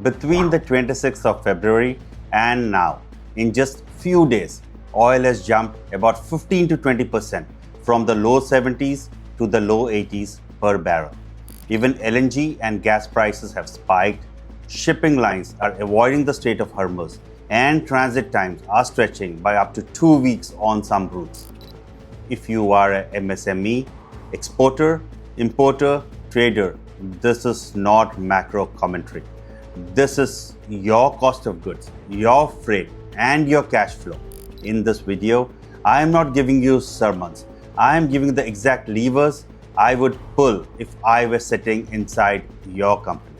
Between the 26th of February and now, in just few days, oil has jumped about 15 to 20% from the low 70s to the low 80s per barrel. Even LNG and gas prices have spiked, shipping lines are avoiding the Strait of Hormuz, and transit times are stretching by up to 2 weeks on some routes. If you are a MSME, exporter, importer, trader, this is not macro commentary. This is your cost of goods, your freight, and your cash flow. In this video, I am not giving you sermons. I am giving the exact levers I would pull if I were sitting inside your company.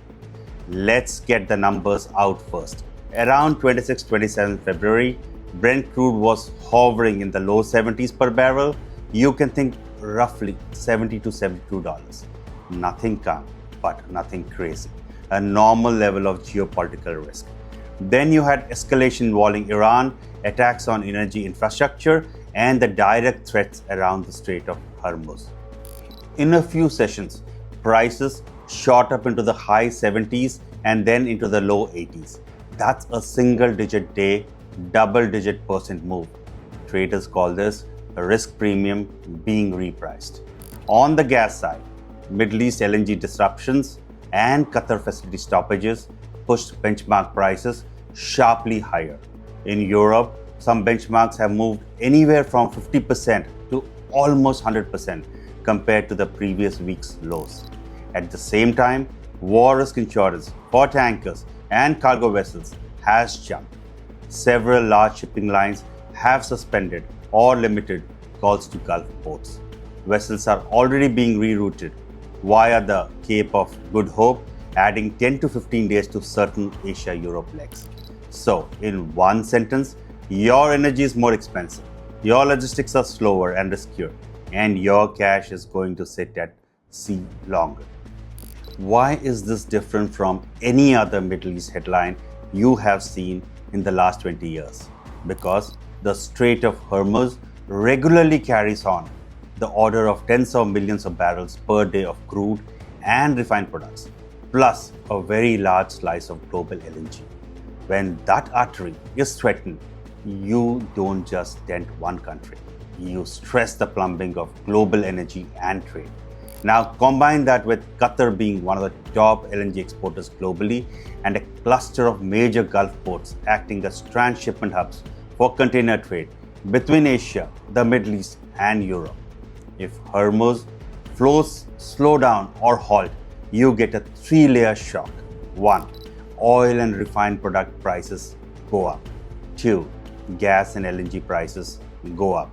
Let's get the numbers out first. Around 26-27 February, Brent crude was hovering in the low 70s per barrel. You can think roughly $70 to $72. Nothing calm, but nothing crazy. A normal level of geopolitical risk. Then you had escalation involving Iran, attacks on energy infrastructure, and the direct threats around the Strait of Hormuz. In a few sessions, prices shot up into the high 70s and then into the low 80s. That's a single-digit day, double-digit % move. Traders call this a risk premium being repriced. On the gas side, Middle East LNG disruptions and Qatar facility stoppages pushed benchmark prices sharply higher. In Europe, some benchmarks have moved anywhere from 50% to almost 100% compared to the previous week's lows. At the same time, war risk insurance for tankers and cargo vessels has jumped. Several large shipping lines have suspended or limited calls to Gulf ports. Vessels are already being rerouted via the Cape of Good Hope, adding 10 to 15 days to certain Asia-Europe legs. So, in one sentence, your energy is more expensive, your logistics are slower and riskier, and your cash is going to sit at sea longer. Why is this different from any other Middle East headline you have seen in the last 20 years? Because the Strait of Hormuz regularly carries on the order of tens of millions of barrels per day of crude and refined products, plus a very large slice of global LNG. When that artery is threatened, you don't just dent one country, you stress the plumbing of global energy and trade. Now combine that with Qatar being one of the top LNG exporters globally and a cluster of major Gulf ports acting as transshipment hubs for container trade between Asia, the Middle East and Europe. If Hormuz flows slow down or halt, you get a three-layer shock. 1. Oil and refined product prices go up. 2. Gas and LNG prices go up.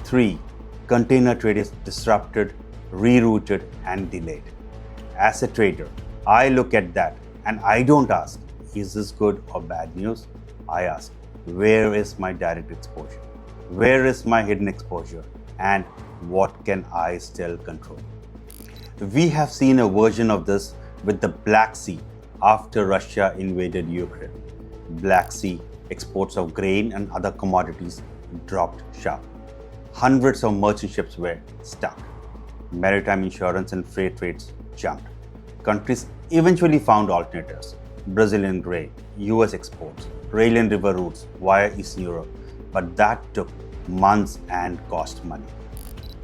3. Container trade is disrupted, rerouted and delayed. As a trader, I look at that and I don't ask, is this good or bad news? I ask, where is my direct exposure? Where is my hidden exposure? And what can I still control? We have seen a version of this with the Black Sea after Russia invaded Ukraine. Black Sea exports of grain and other commodities dropped sharp. Hundreds of merchant ships were stuck. Maritime insurance and freight rates jumped. Countries eventually found alternatives: Brazilian grain, US exports, rail and river routes via Eastern Europe, but that took months and cost money.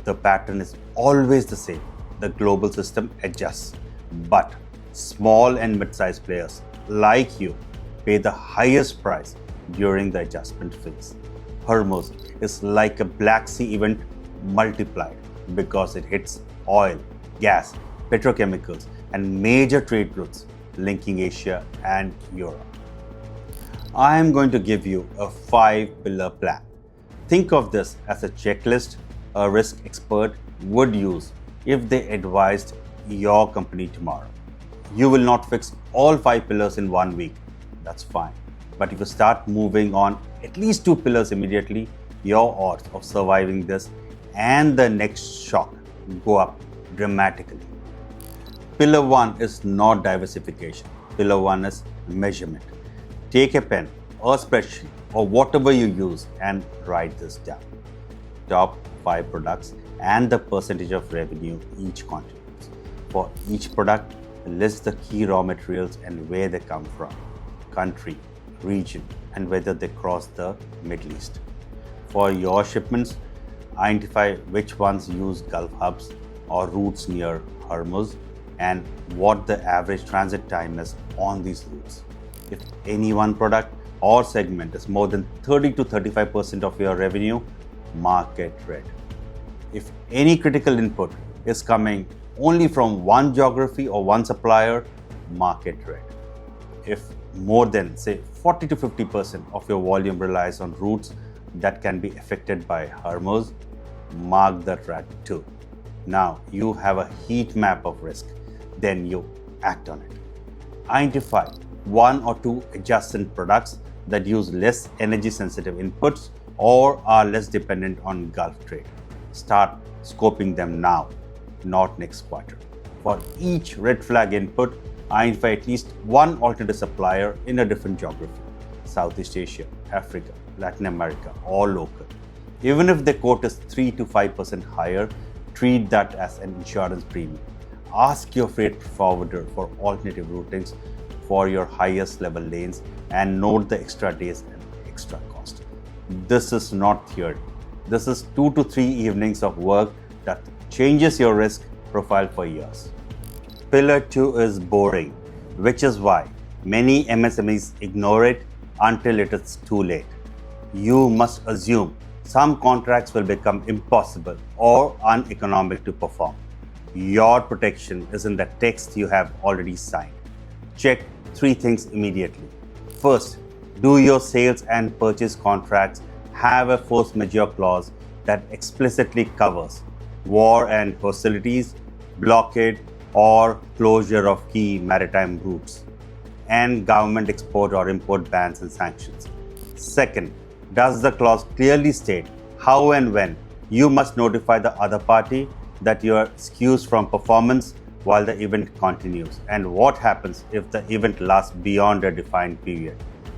The pattern is always the same. The global system adjusts, but small and mid-sized players like you pay the highest price during the adjustment phase. Hormuz is like a Black Sea event multiplied because it hits oil, gas, petrochemicals, and major trade routes linking Asia and Europe. I am going to give you a 5-pillar plan. Think of this as a checklist a risk expert would use if they advised your company tomorrow. You will not fix all 5 pillars in 1 week. That's fine. But if you start moving on at least 2 pillars immediately, your odds of surviving this and the next shock go up dramatically. Pillar 1 is not diversification. Pillar 1 is measurement. Take a pen or spreadsheet or whatever you use and write this down. Top 5 products and the percentage of revenue each contributes. For each product, List the key raw materials and where they come from, country, region, and whether they cross the Middle East. For your shipments, identify which ones use Gulf hubs or routes near Hormuz and what the average transit time is on these routes. If any one product or segment is more than 30 to 35% of your revenue, mark it red. If any critical input is coming only from one geography or one supplier, mark it red. If more than, say, 40 to 50% of your volume relies on routes that can be affected by Hormuz, mark that red too. Now you have a heat map of risk, then you act on it. Identify one or two adjacent products that use less energy sensitive inputs or are less dependent on Gulf trade. Start scoping them now, not next quarter. For each red flag input, identify at least one alternative supplier in a different geography: Southeast Asia, Africa, Latin America, or local. Even if the quote is 3 to 5% higher, treat that as an insurance premium. Ask your freight forwarder for alternative routings for your highest level lanes and note the extra days and extra cost. This is not theory. This is 2 to 3 evenings of work that changes your risk profile for years. Pillar 2 is boring, which is why many MSMEs ignore it until it is too late. You must assume some contracts will become impossible or uneconomic to perform. Your protection is in the text you have already signed. Check 3 things immediately. First, do your sales and purchase contracts have a force majeure clause that explicitly covers war and hostilities, blockade, or closure of key maritime routes, and government export or import bans and sanctions? Second, does the clause clearly state how and when you must notify the other party that you are excused from performance while the event continues, and what happens if the event lasts beyond a defined period?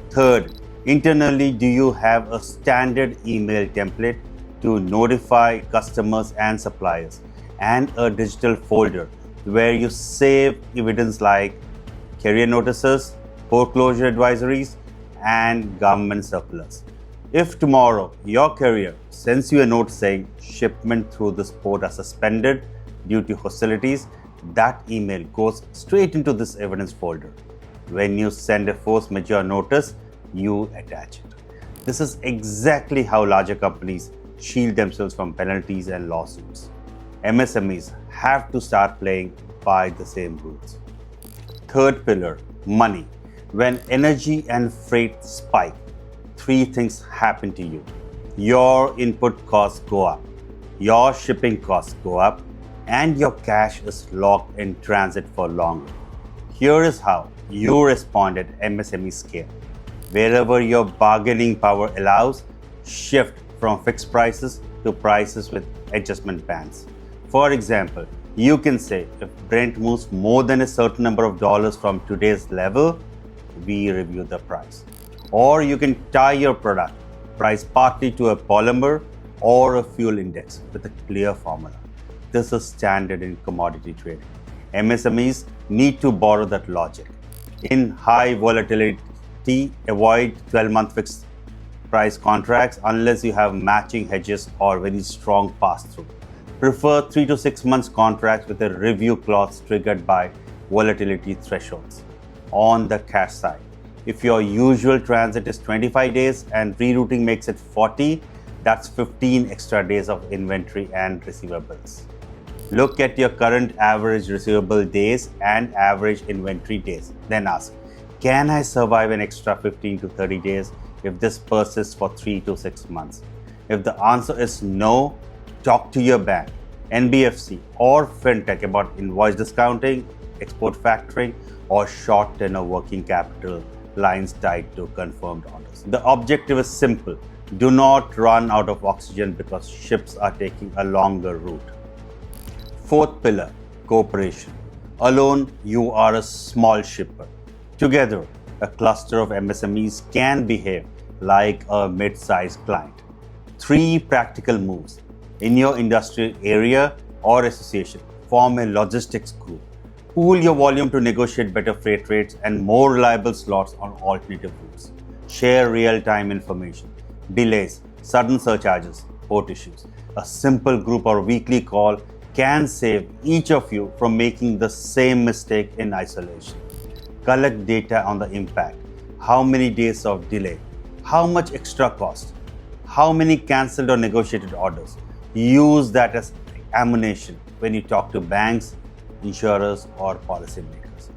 Third, internally, do you have a standard email template to notify customers and suppliers, and a digital folder where you save evidence like carrier notices, foreclosure advisories, and government circulars? If tomorrow your carrier sends you a note saying shipment through this port are suspended due to hostilities, that email goes straight into this evidence folder. When you send a force majeure notice, you attach it. This is exactly how larger companies shield themselves from penalties and lawsuits. MSMEs have to start playing by the same rules. Third pillar, money. When energy and freight spike, 3 things happen to you. Your input costs go up, your shipping costs go up, and your cash is locked in transit for longer. Here is how you respond at MSME scale. Wherever your bargaining power allows, shift from fixed prices to prices with adjustment bands. For example, you can say if Brent moves more than a certain number of dollars from today's level, we review the price. Or you can tie your product price partly to a polymer or a fuel index with a clear formula. This is standard in commodity trading. MSMEs need to borrow that logic. In high volatility, avoid 12-month fixed price contracts unless you have matching hedges or very strong pass-through. Prefer 3 to 6 months contracts with a review clause triggered by volatility thresholds. On the cash side, if your usual transit is 25 days and rerouting makes it 40, that's 15 extra days of inventory and receivables. Look at your current average receivable days and average inventory days. Then ask, can I survive an extra 15 to 30 days if this persists for 3 to 6 months? If the answer is no, talk to your bank, NBFC, or fintech about invoice discounting, export factoring, or short tenor working capital lines tied to confirmed orders. The objective is simple. Do not run out of oxygen because ships are taking a longer route. Fourth pillar, cooperation. Alone, you are a small shipper. Together, a cluster of MSMEs can behave like a mid-sized client. 3 practical moves. In your industrial area or association, form a logistics group. Pool your volume to negotiate better freight rates and more reliable slots on alternative routes. Share real-time information, delays, sudden surcharges, port issues. A simple group or weekly call can save each of you from making the same mistake in isolation. Collect data on the impact. How many days of delay? How much extra cost? How many cancelled or negotiated orders? Use that as ammunition when you talk to banks, insurers, or policymakers.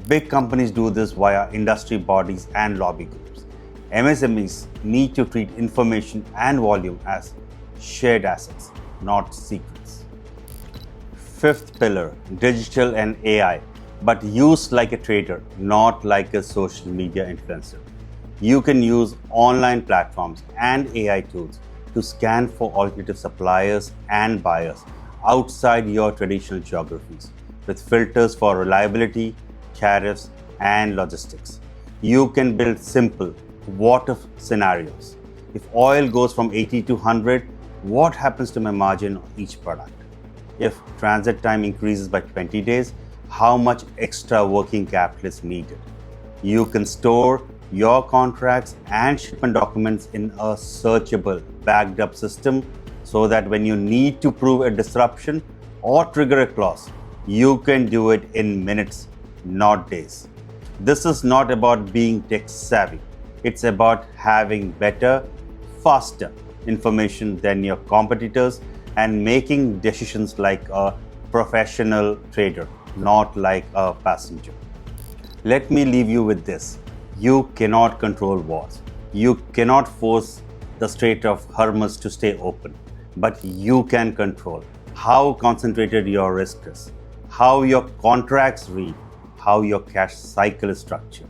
Big companies do this via industry bodies and lobby groups. MSMEs need to treat information and volume as shared assets, not secrets. Fifth pillar, digital and AI, but used like a trader, not like a social media influencer. You can use online platforms and AI tools to scan for alternative suppliers and buyers outside your traditional geographies, with filters for reliability, tariffs, and logistics. You can build simple what-if scenarios. If oil goes from 80 to 100, what happens to my margin on each product? If transit time increases by 20 days, how much extra working capital is needed? You can store your contracts and shipment documents in a searchable, backed up system so that when you need to prove a disruption or trigger a clause, you can do it in minutes, not days. This is not about being tech savvy. It's about having better, faster information than your competitors and making decisions like a professional trader, not like a passenger. Let me leave you with this. You cannot control wars. You cannot force the Strait of Hormuz to stay open, but you can control how concentrated your risk is, how your contracts read, how your cash cycle is structured,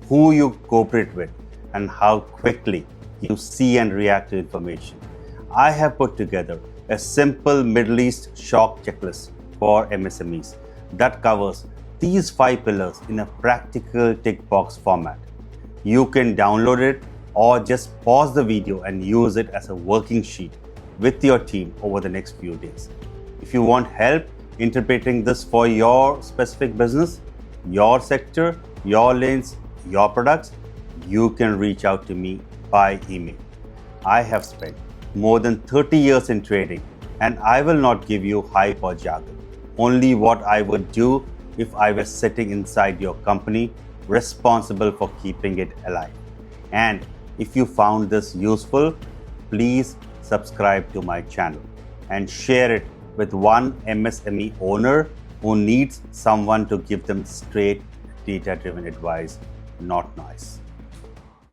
who you cooperate with, and how quickly you see and react to information. I have put together a simple Middle East shock checklist for MSMEs that covers these 5 pillars in a practical tick box format. You can download it or just pause the video and use it as a working sheet with your team over the next few days. If you want help interpreting this for your specific business, your sector, your lanes, your products, you can reach out to me by email. I have spent more than 30 years in trading, and I will not give you hype or jargon, only what I would do if I was sitting inside your company, responsible for keeping it alive. And if you found this useful, please subscribe to my channel and share it with one MSME owner who needs someone to give them straight data-driven advice, not noise.